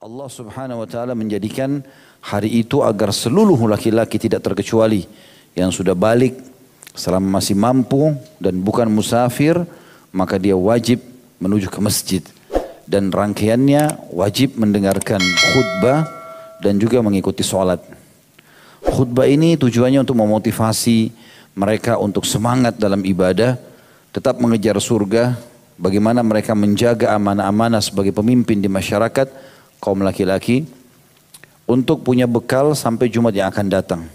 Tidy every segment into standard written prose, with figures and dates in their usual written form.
Allah subhanahu wa ta'ala menjadikan hari itu agar seluruh laki-laki tidak terkecuali yang sudah balik selama masih mampu dan bukan musafir, maka dia wajib menuju ke masjid. Dan rangkaiannya wajib mendengarkan khutbah dan juga mengikuti sholat. Khutbah ini tujuannya untuk memotivasi mereka untuk semangat dalam ibadah, tetap mengejar surga, bagaimana mereka menjaga amanah-amanah sebagai pemimpin di masyarakat, kaum laki-laki, untuk punya bekal sampai Jumat yang akan datang.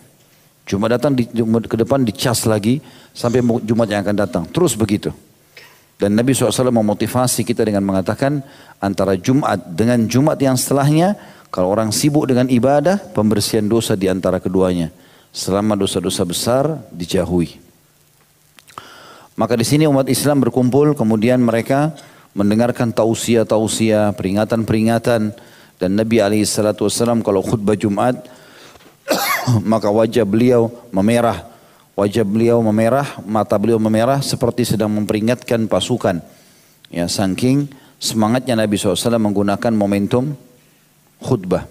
Jumat datang ke depan dicas lagi sampai Jumat yang akan datang. Terus begitu. Dan Nabi SAW memotivasi kita dengan mengatakan antara Jumat dengan Jumat yang setelahnya, kalau orang sibuk dengan ibadah, pembersihan dosa di antara keduanya. Selama dosa-dosa besar dijauhi. Maka di sini umat Islam berkumpul, kemudian mereka mendengarkan tausiah-tausiah, peringatan-peringatan. Dan Nabi SAW kalau khutbah Jumat, maka wajah beliau memerah. Wajah beliau memerah, mata beliau memerah seperti sedang memperingatkan pasukan. Ya, saking semangatnya Nabi SAW menggunakan momentum khutbah.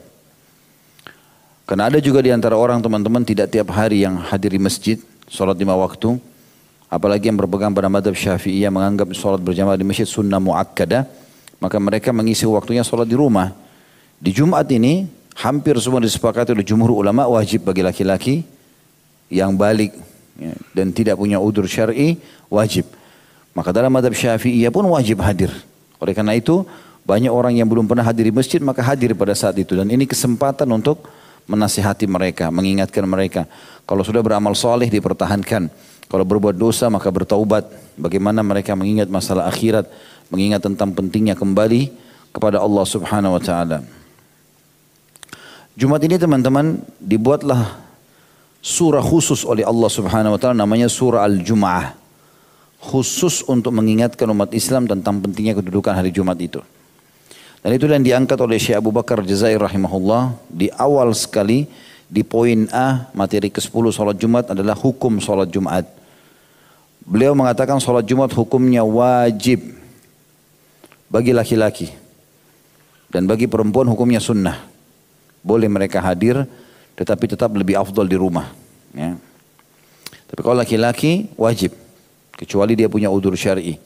Karena ada juga di antara orang teman-teman tidak tiap hari yang hadir di masjid, sholat 5 waktu. Apalagi yang berpegang pada madhab Syafi'iyah menganggap sholat berjamaah di masjid sunnah muakkadah. Maka mereka mengisi waktunya sholat di rumah. Di Jumat ini hampir semua disepakati oleh jumhur ulama wajib bagi laki-laki yang balik ya, dan tidak punya udzur syar'i wajib. Maka dalam madhab Syafi'iyah pun wajib hadir. Oleh karena itu banyak orang yang belum pernah hadir di masjid maka hadir pada saat itu. Dan ini kesempatan untuk menasihati mereka, mengingatkan mereka. Kalau sudah beramal soleh dipertahankan. Kalau berbuat dosa maka bertaubat. Bagaimana mereka mengingat masalah akhirat, mengingat tentang pentingnya kembali kepada Allah Subhanahu wa taala. Jumat ini teman-teman dibuatlah surah khusus oleh Allah Subhanahu wa taala namanya surah Al-Jum'ah. Khusus untuk mengingatkan umat Islam tentang pentingnya kedudukan hari Jumat itu. Dan itu yang diangkat oleh Syekh Abu Bakar Jazair rahimahullah di awal sekali di poin A materi ke-10 salat Jumat adalah hukum salat Jumat. Beliau mengatakan salat Jumat hukumnya wajib bagi laki-laki dan bagi perempuan hukumnya sunnah. Boleh mereka hadir, tetapi tetap lebih afdal di rumah. Ya. Tapi kalau laki-laki wajib, kecuali dia punya udzur syar'i,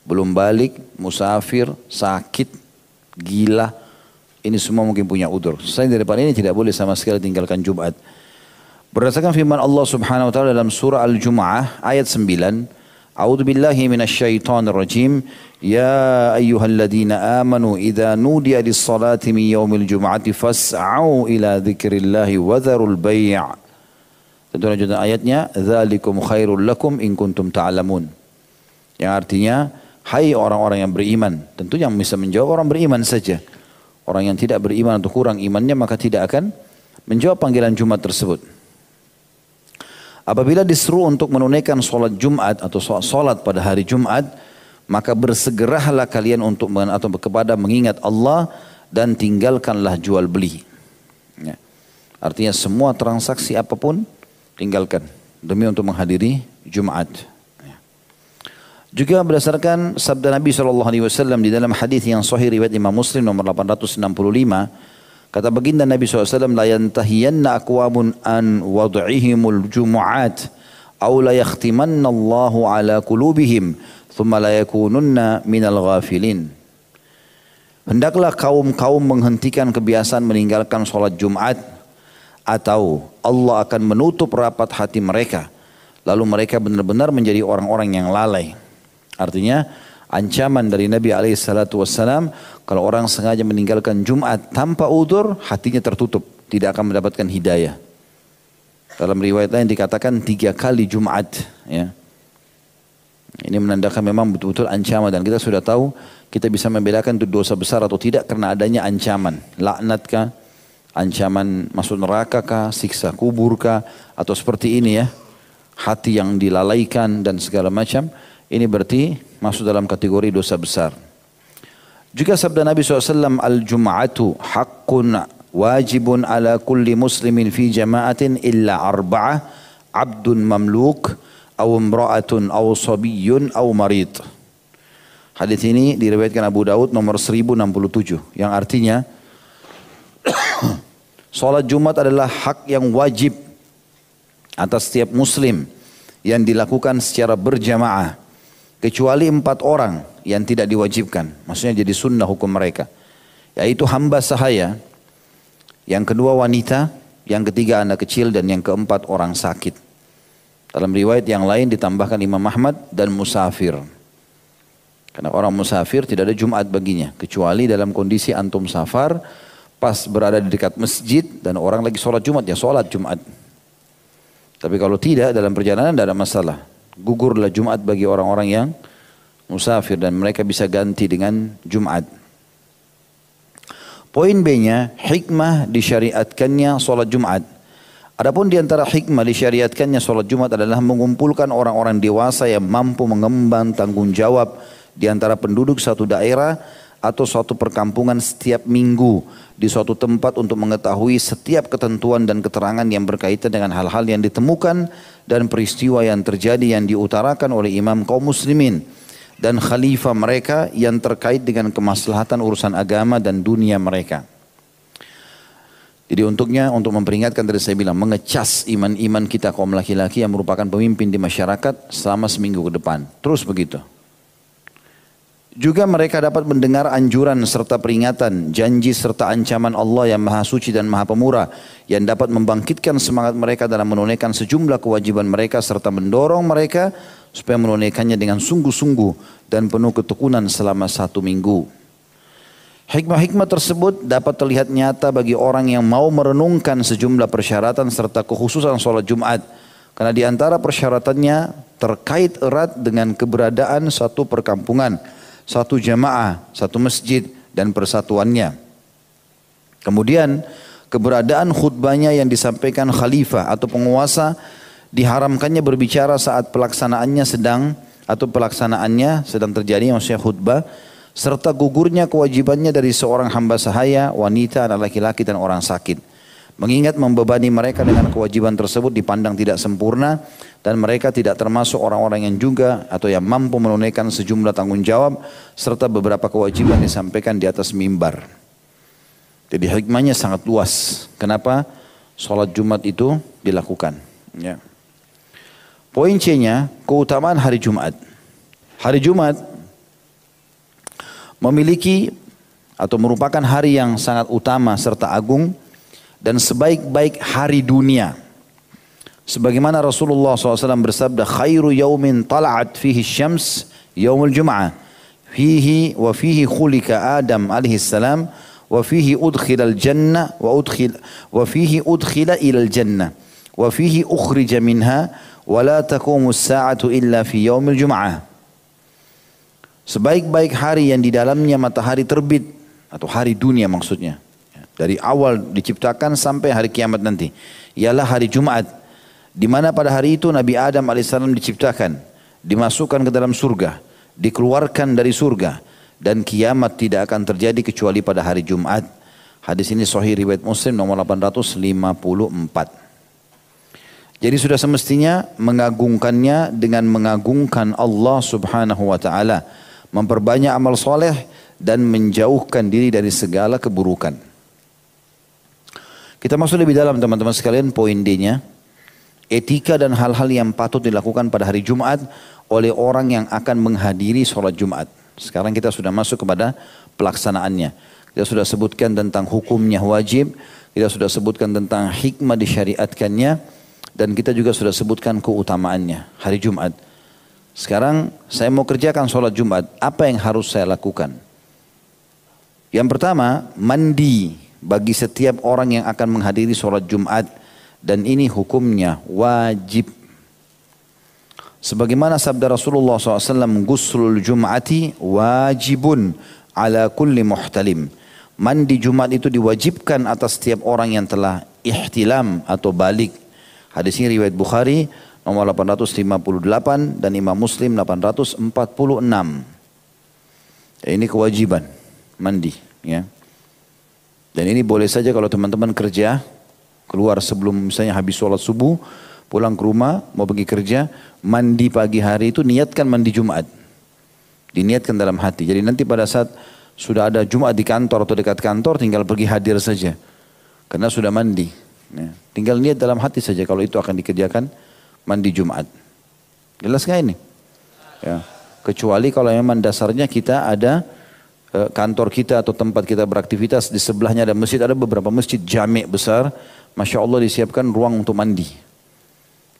belum balik, musafir, sakit, gila, ini semua mungkin punya udzur. Selain daripada ini tidak boleh sama sekali tinggalkan Jumat. Berdasarkan firman Allah Subhanahu wa taala dalam surah Al-Jumu'ah ayat 9, A'udzu billahi minasyaitonir rajim. Ya ayyuhalladzina amanu idza nudiya lis-salati min yaumil jum'ati fas'au ila dzikrillahi wa dzarul bai'. Tentu lanjutan ayatnya, dzalikum khairul lakum in kuntum ta'lamun. Yang artinya, hai orang-orang yang beriman. Tentu yang bisa menjawab orang beriman saja. Orang yang tidak beriman atau kurang imannya maka tidak akan menjawab panggilan Jumat tersebut. Apabila disuruh untuk menunaikan sholat Jumat atau sholat pada hari Jumat, maka bersegeralah kalian untuk atau kepada mengingat Allah dan tinggalkanlah jual beli. Ya. Artinya semua transaksi apapun tinggalkan demi untuk menghadiri Jumat. Ya. Juga berdasarkan sabda Nabi SAW di dalam hadis yang sahih riwayat Imam Muslim nomor 865. Kata baginda Nabi SAW, la yantahiyanna aqwamun an wad'ihimul jumu'at aw la yakhtimanna Allahu ala qulubihim thumma la yakununna minal ghafilin. Hendaklah kaum-kaum menghentikan kebiasaan meninggalkan sholat Jumat atau Allah akan menutup rapat hati mereka lalu mereka benar-benar menjadi orang-orang yang lalai. Artinya ancaman dari Nabi SAW, kalau orang sengaja meninggalkan Jumat tanpa udzur, hatinya tertutup, tidak akan mendapatkan hidayah. Dalam riwayat lain dikatakan 3 kali Jumat. Ya. Ini menandakan memang betul-betul ancaman dan kita sudah tahu kita bisa membedakan itu dosa besar atau tidak karena adanya ancaman. Laknatkah, ancaman masuk nerakakah, siksa kuburkah, atau seperti ini ya, hati yang dilalaikan dan segala macam. Ini berarti masuk dalam kategori dosa besar. Juga sabda Nabi SAW, Al-Jum'atu haqqun wajibun ala kulli muslimin fi jama'atin illa arba'ah, abdun mamluk, aw imra'atun, aw sabiyyun, aw marid. Hadis ini diriwayatkan Abu Daud nomor 1067. Yang artinya Sholat Jumat adalah hak yang wajib atas setiap muslim yang dilakukan secara berjamaah. Kecuali 4 orang yang tidak diwajibkan. Maksudnya jadi sunnah hukum mereka. Yaitu hamba sahaya, yang kedua wanita, yang ketiga anak kecil, dan yang keempat orang sakit. Dalam riwayat yang lain ditambahkan Imam Ahmad dan musafir. Karena orang musafir tidak ada Jumat baginya. Kecuali dalam kondisi antum safar, pas berada di dekat masjid dan orang lagi sholat Jumat, ya sholat Jumat. Tapi kalau tidak dalam perjalanan tidak ada masalah. Gugurlah Jumat bagi orang-orang yang musafir dan mereka bisa ganti dengan Jumat. Poin B-nya, hikmah disyariatkannya sholat Jumat. Adapun di antara hikmah disyariatkannya sholat Jumat adalah mengumpulkan orang-orang dewasa yang mampu mengemban tanggung jawab di antara penduduk satu daerah atau suatu perkampungan setiap minggu di suatu tempat untuk mengetahui setiap ketentuan dan keterangan yang berkaitan dengan hal-hal yang ditemukan dan peristiwa yang terjadi yang diutarakan oleh imam kaum muslimin dan khalifah mereka yang terkait dengan kemaslahatan urusan agama dan dunia mereka. Jadi untuk memperingatkan tadi saya bilang mengecas iman-iman kita kaum laki-laki yang merupakan pemimpin di masyarakat selama seminggu ke depan. Terus begitu. Juga mereka dapat mendengar anjuran serta peringatan, janji serta ancaman Allah yang Maha Suci dan Maha Pemurah yang dapat membangkitkan semangat mereka dalam menunaikan sejumlah kewajiban mereka serta mendorong mereka supaya menunaikannya dengan sungguh-sungguh dan penuh ketekunan selama 1 minggu. Hikmah-hikmah tersebut dapat terlihat nyata bagi orang yang mau merenungkan sejumlah persyaratan serta kekhususan sholat Jumat. Karena di antara persyaratannya terkait erat dengan keberadaan satu perkampungan, satu jamaah, satu masjid dan persatuannya. Kemudian keberadaan khutbahnya yang disampaikan khalifah atau penguasa diharamkannya berbicara saat pelaksanaannya sedang terjadi, maksudnya khutbah, serta gugurnya kewajibannya dari seorang hamba sahaya, wanita, anak laki-laki dan orang sakit. Mengingat membebani mereka dengan kewajiban tersebut dipandang tidak sempurna dan mereka tidak termasuk orang-orang yang juga atau yang mampu menunaikan sejumlah tanggung jawab serta beberapa kewajiban disampaikan di atas mimbar. Jadi hikmahnya sangat luas. Kenapa sholat Jumat itu dilakukan? Ya. Poin C-nya, keutamaan hari Jumat. Hari Jumat memiliki atau merupakan hari yang sangat utama serta agung dan sebaik-baik hari dunia. Sebagaimana Rasulullah SAW bersabda, khairu yaumin tala'at fihi syams yaumul jum'ah. Fihi wa fihi khulika Adam alaihi salam wa fihi udkhilal jannah wa fihi udkhila ilal jannah wa fihi ukhrija minha wa la taqumus sa'atu illa fi yaumil jum'ah. Sebaik-baik hari yang di dalamnya matahari terbit atau hari dunia maksudnya. Dari awal diciptakan sampai hari kiamat nanti. Ialah hari Jumat. Di mana pada hari itu Nabi Adam alaihissalam diciptakan. Dimasukkan ke dalam surga. Dikeluarkan dari surga. Dan kiamat tidak akan terjadi kecuali pada hari Jumat. Hadis ini sahih riwayat Muslim nomor 854. Jadi sudah semestinya mengagungkannya dengan mengagungkan Allah subhanahu wa ta'ala. Memperbanyak amal soleh dan menjauhkan diri dari segala keburukan. Kita masuk lebih dalam teman-teman sekalian poin D-nya. Etika dan hal-hal yang patut dilakukan pada hari Jumat oleh orang yang akan menghadiri sholat Jumat. Sekarang kita sudah masuk kepada pelaksanaannya. Kita sudah sebutkan tentang hukumnya wajib. Kita sudah sebutkan tentang hikmah disyariatkannya. Dan kita juga sudah sebutkan keutamaannya hari Jumat. Sekarang saya mau kerjakan sholat Jumat. Apa yang harus saya lakukan? Yang pertama, mandi bagi setiap orang yang akan menghadiri sholat Jumat. Dan ini hukumnya wajib. Sebagaimana sabda Rasulullah SAW, Ghuslul Jum'ati wajibun ala kulli muhtalim. Mandi Jumat itu diwajibkan atas setiap orang yang telah ihtilam atau balik. Hadis ini riwayat Bukhari nomor 858 dan Imam Muslim 846. Ini kewajiban mandi, ya. Dan ini boleh saja kalau teman-teman kerja, keluar sebelum misalnya habis sholat subuh, pulang ke rumah, mau pergi kerja, mandi pagi hari itu niatkan mandi Jumat. Diniatkan dalam hati. Jadi nanti pada saat sudah ada Jumat di kantor atau dekat kantor, tinggal pergi hadir saja. Karena sudah mandi. Ya. Tinggal niat dalam hati saja kalau itu akan dikerjakan mandi Jumat. Jelas nggak ini? Ya. Kecuali kalau memang dasarnya kita ada kantor kita atau tempat kita beraktivitas di sebelahnya ada masjid, ada beberapa masjid jami' besar, Masya Allah disiapkan ruang untuk mandi.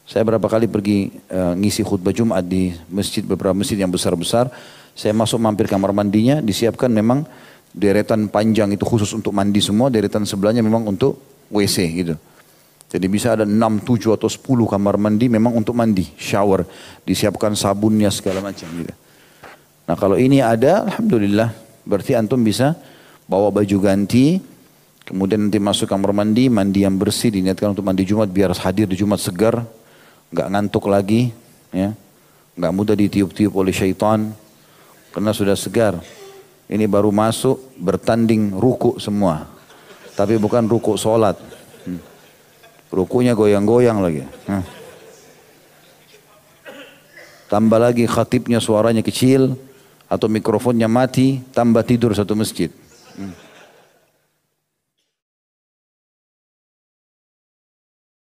Saya berapa kali pergi ngisi khutbah Jumat di masjid, beberapa masjid yang besar-besar, saya masuk mampir kamar mandinya, disiapkan memang deretan panjang itu khusus untuk mandi semua, deretan sebelahnya memang untuk WC gitu. Jadi bisa ada 6, 7 atau 10 kamar mandi memang untuk mandi, shower, disiapkan sabunnya segala macam gitu. Nah kalau ini ada, Alhamdulillah, berarti antum bisa bawa baju ganti, kemudian nanti masuk kamar mandi, mandi yang bersih, diniatkan untuk mandi Jumat biar hadir di Jumat segar, nggak ngantuk lagi, ya, nggak mudah ditiup-tiup oleh syaitan, karena sudah segar. Ini baru masuk bertanding ruku semua, tapi bukan ruku sholat, rukunya goyang-goyang lagi. Tambah lagi khatibnya suaranya kecil, atau mikrofonnya mati, tambah tidur satu masjid.